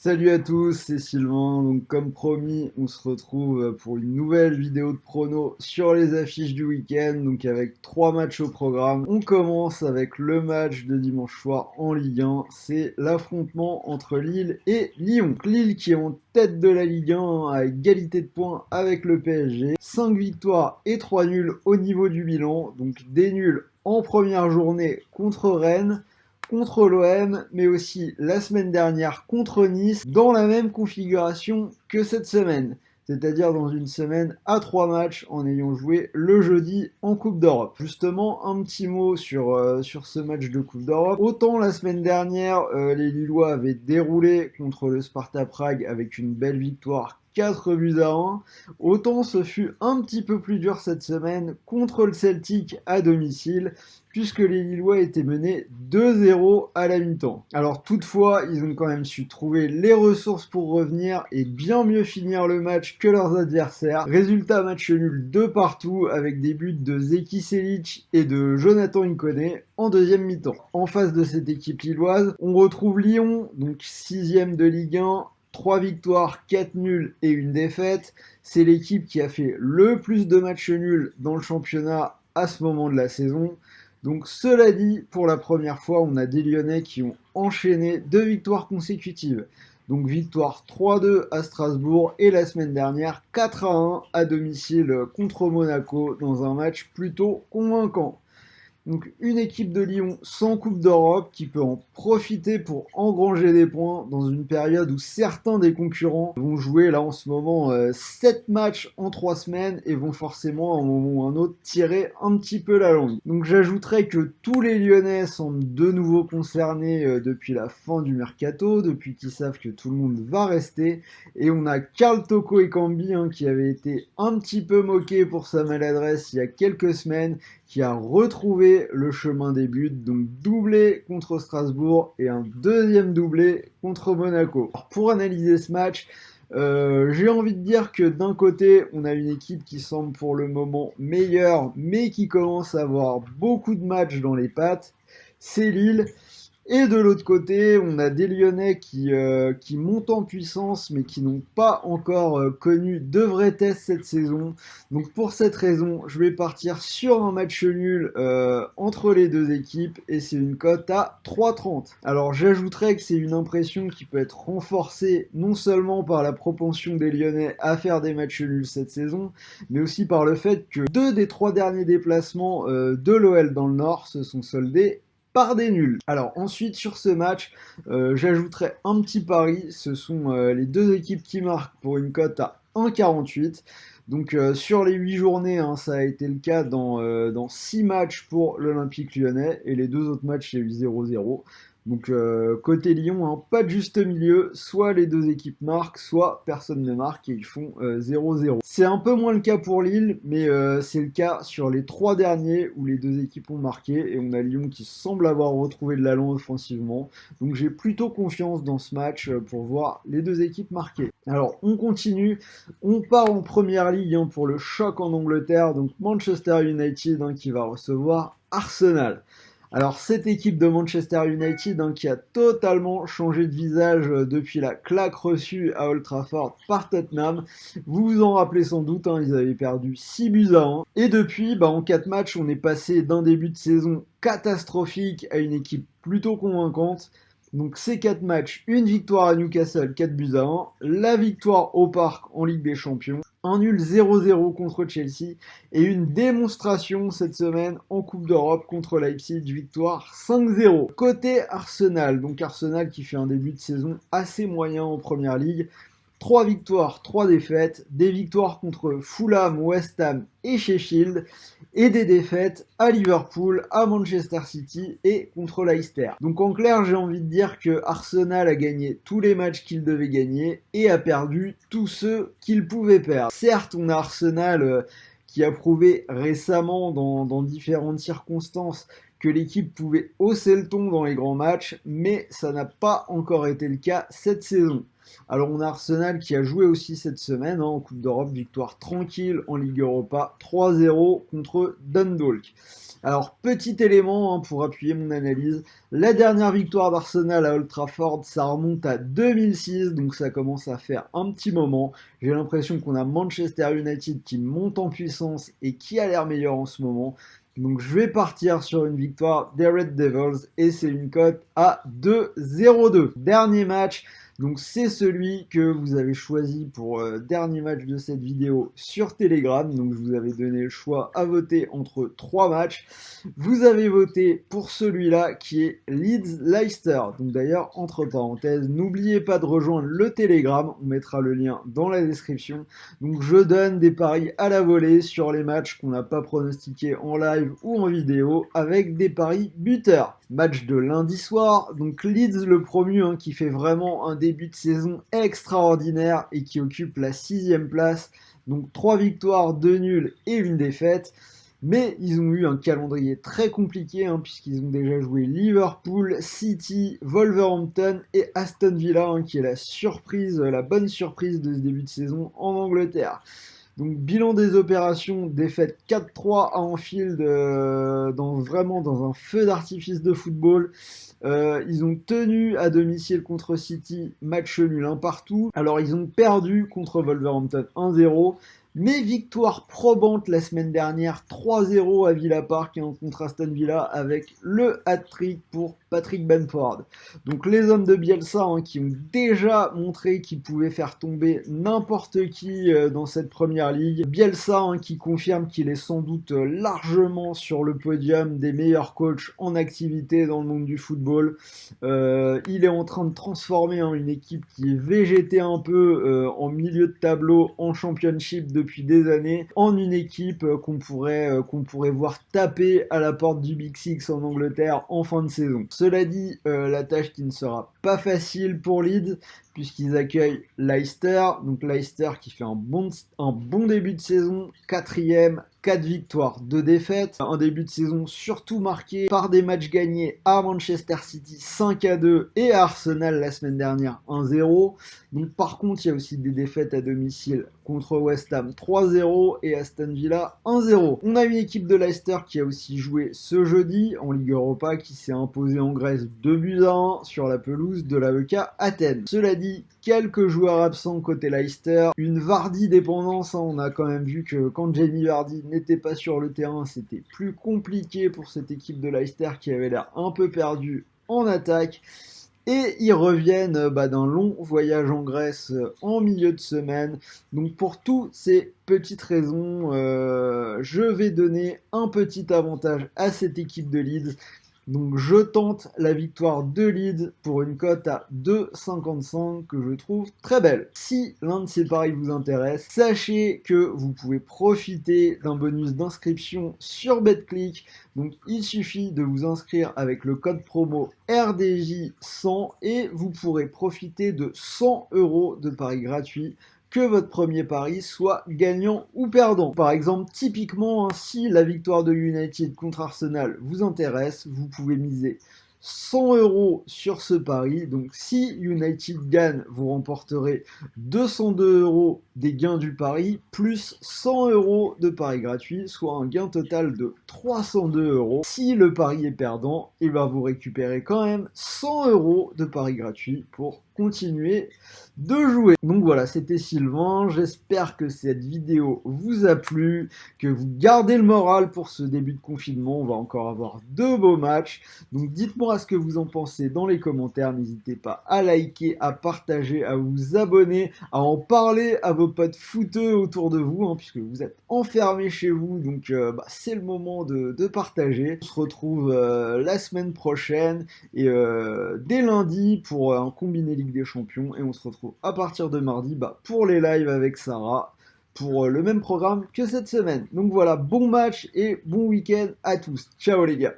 Salut à tous, c'est Sylvain. Donc comme promis, on se retrouve pour une nouvelle vidéo de prono sur les affiches du week-end. Donc avec 3 matchs au programme. On commence avec le match de dimanche soir en Ligue 1. C'est l'affrontement entre Lille et Lyon. Donc, Lille qui est en tête de la Ligue 1 à égalité de points avec le PSG. 5 victoires et 3 nuls au niveau du bilan. Donc des nuls en première journée contre Rennes, contre l'OM, mais aussi la semaine dernière contre Nice, dans la même configuration que cette semaine. C'est-à-dire dans une semaine à 3 matchs en ayant joué le jeudi en Coupe d'Europe. Justement, un petit mot sur ce match de Coupe d'Europe. Autant la semaine dernière, les Lillois avaient déroulé contre le Sparta Prague avec une belle victoire 4-1, autant ce fut un petit peu plus dur cette semaine contre le Celtic à domicile, puisque les Lillois étaient menés 2-0 à la mi-temps. Alors toutefois, ils ont quand même su trouver les ressources pour revenir et bien mieux finir le match que leurs adversaires. Résultat, match nul de partout avec des buts de Zeki Selic et de Jonathan Inconé en deuxième mi-temps. En face de cette équipe lilloise, on retrouve Lyon, donc 6ème de Ligue 1, 3 victoires, 4 nuls et une défaite. C'est l'équipe qui a fait le plus de matchs nuls dans le championnat à ce moment de la saison. Donc cela dit, pour la première fois, on a des Lyonnais qui ont enchaîné 2 victoires consécutives. Donc victoire 3-2 à Strasbourg et la semaine dernière 4-1 à domicile contre Monaco dans un match plutôt convaincant. Donc une équipe de Lyon sans Coupe d'Europe qui peut en profiter pour engranger des points dans une période où certains des concurrents vont jouer là en ce moment 7 matchs en 3 semaines et vont forcément à un moment ou à un autre tirer un petit peu la langue. Donc j'ajouterais que tous les Lyonnais semblent de nouveau concernés depuis la fin du mercato, depuis qu'ils savent que tout le monde va rester, et on a Karl Toko Ekambi qui avait été un petit peu moqué pour sa maladresse il y a quelques semaines, qui a retrouvé le chemin des buts, donc doublé contre Strasbourg et un deuxième doublé contre Monaco. Alors, pour analyser ce match, j'ai envie de dire que d'un côté, on a une équipe qui semble pour le moment meilleure, mais qui commence à avoir beaucoup de matchs dans les pattes, c'est Lille. Et de l'autre côté, on a des Lyonnais qui montent en puissance, mais qui n'ont pas encore connu de vrais tests cette saison. Donc pour cette raison, je vais partir sur un match nul entre les deux équipes, et c'est une cote à 3,30. Alors j'ajouterais que c'est une impression qui peut être renforcée non seulement par la propension des Lyonnais à faire des matchs nuls cette saison, mais aussi par le fait que 2 des 3 derniers déplacements de l'OL dans le Nord se sont soldés par des nuls. Alors ensuite sur ce match, j'ajouterai un petit pari, ce sont les deux équipes qui marquent pour une cote à 1,48. Donc sur les 8 journées, ça a été le cas dans 6 matchs pour l'Olympique Lyonnais, et les 2 autres matchs, il y a eu 0-0. Donc côté Lyon, pas de juste milieu, soit les deux équipes marquent, soit personne ne marque et ils font 0-0. C'est un peu moins le cas pour Lille, mais c'est le cas sur les 3 derniers où les deux équipes ont marqué, et on a Lyon qui semble avoir retrouvé de l'allant offensivement. Donc j'ai plutôt confiance dans ce match pour voir les deux équipes marquer. Alors on continue, on part en première ligue pour le choc en Angleterre, donc Manchester United qui va recevoir Arsenal. Alors cette équipe de Manchester United qui a totalement changé de visage depuis la claque reçue à Old Trafford par Tottenham, vous vous en rappelez sans doute, ils avaient perdu 6-1, et depuis en 4 matchs on est passé d'un début de saison catastrophique à une équipe plutôt convaincante. Donc ces 4 matchs, une victoire à Newcastle 4-1, la victoire au Parc en Ligue des Champions, un nul 0-0 contre Chelsea, et une démonstration cette semaine en Coupe d'Europe contre Leipzig, victoire 5-0. Côté Arsenal, donc Arsenal qui fait un début de saison assez moyen en Première Ligue, 3 victoires, 3 défaites, des victoires contre Fulham, West Ham et Sheffield, et des défaites à Liverpool, à Manchester City et contre Leicester. Donc en clair, j'ai envie de dire que Arsenal a gagné tous les matchs qu'il devait gagner et a perdu tous ceux qu'il pouvait perdre. Certes, on a Arsenal qui a prouvé récemment dans différentes circonstances que l'équipe pouvait hausser le ton dans les grands matchs, mais ça n'a pas encore été le cas cette saison. Alors on a Arsenal qui a joué aussi cette semaine en Coupe d'Europe, victoire tranquille en Ligue Europa, 3-0 contre Dundalk. Alors petit élément pour appuyer mon analyse, la dernière victoire d'Arsenal à Old Trafford, ça remonte à 2006, donc ça commence à faire un petit moment. J'ai l'impression qu'on a Manchester United qui monte en puissance et qui a l'air meilleur en ce moment. Donc je vais partir sur une victoire des Red Devils et c'est une cote à 2,02. Dernier match, donc c'est celui que vous avez choisi pour dernier match de cette vidéo sur Telegram. Donc je vous avais donné le choix à voter entre 3 matchs. Vous avez voté pour celui-là qui est Leeds-Leicester. Donc d'ailleurs, entre parenthèses, n'oubliez pas de rejoindre le Telegram. On mettra le lien dans la description. Donc je donne des paris à la volée sur les matchs qu'on n'a pas pronostiqués en live ou en vidéo avec des paris buteurs. Match de lundi soir, donc Leeds le promu qui fait vraiment un début de saison extraordinaire et qui occupe la 6e place. Donc 3 victoires, 2 nuls et une défaite. Mais ils ont eu un calendrier très compliqué puisqu'ils ont déjà joué Liverpool, City, Wolverhampton et Aston Villa qui est la surprise, la bonne surprise de ce début de saison en Angleterre. Donc bilan des opérations, défaite 4-3 à Anfield, vraiment dans un feu d'artifice de football. Ils ont tenu à domicile contre City, match nul 1 partout. Alors ils ont perdu contre Wolverhampton 1-0. Mais victoire probante la semaine dernière, 3-0 à Villa Park contre Aston Villa avec le hat-trick pour Patrick Bamford. Donc les hommes de Bielsa qui ont déjà montré qu'ils pouvaient faire tomber n'importe qui dans cette première ligue. Bielsa qui confirme qu'il est sans doute largement sur le podium des meilleurs coachs en activité dans le monde du football. Il est en train de transformer une équipe qui est végétée un peu en milieu de tableau en championship depuis des années en une équipe qu'on pourrait voir taper à la porte du Big Six en Angleterre en fin de saison. Cela dit, la tâche qui ne sera pas facile pour Leeds puisqu'ils accueillent Leicester. Donc Leicester qui fait un bon début de saison, 4e, 4 victoires, 2 défaites. Un début de saison surtout marqué par des matchs gagnés à Manchester City 5-2 et à Arsenal la semaine dernière 1-0. Donc par contre, il y a aussi des défaites à domicile contre West Ham 3-0 et Aston Villa 1-0. On a une équipe de Leicester qui a aussi joué ce jeudi en Ligue Europa qui s'est imposée en Grèce 2-1 sur la pelouse de l'AEK Athènes. Cela dit, quelques joueurs absents côté Leicester, une Vardy dépendance, on a quand même vu que quand Jamie Vardy n'était pas sur le terrain, c'était plus compliqué pour cette équipe de Leicester qui avait l'air un peu perdue en attaque. Et ils reviennent d'un long voyage en Grèce en milieu de semaine. Donc pour toutes ces petites raisons, je vais donner un petit avantage à cette équipe de Leeds. Donc je tente la victoire de Leeds pour une cote à 2,55 que je trouve très belle. Si l'un de ces paris vous intéresse, sachez que vous pouvez profiter d'un bonus d'inscription sur BetClick. Donc il suffit de vous inscrire avec le code promo RDJ100 et vous pourrez profiter de 100 € de paris gratuits. Que votre premier pari soit gagnant ou perdant. Par exemple, typiquement, si la victoire de United contre Arsenal vous intéresse, vous pouvez miser 100 € sur ce pari. Donc si United gagne, vous remporterez 202 € des gains du pari, plus 100 € de pari gratuit, soit un gain total de 302 €. Si le pari est perdant, vous récupérez quand même 100 € de pari gratuit pour continuer de jouer. Donc voilà, c'était Sylvain, j'espère que cette vidéo vous a plu, que vous gardez le moral pour ce début de confinement, on va encore avoir 2 beaux matchs, donc dites-moi ce que vous en pensez dans les commentaires, n'hésitez pas à liker, à partager, à vous abonner, à en parler à vos potes footeux autour de vous, puisque vous êtes enfermés chez vous, donc c'est le moment de partager. On se retrouve la semaine prochaine, et dès lundi pour un combiné Ligue des Champions, et on se retrouve à partir de mardi pour les lives avec Sarah, pour le même programme que cette semaine. Donc voilà, bon match et bon week-end à tous. Ciao les gars.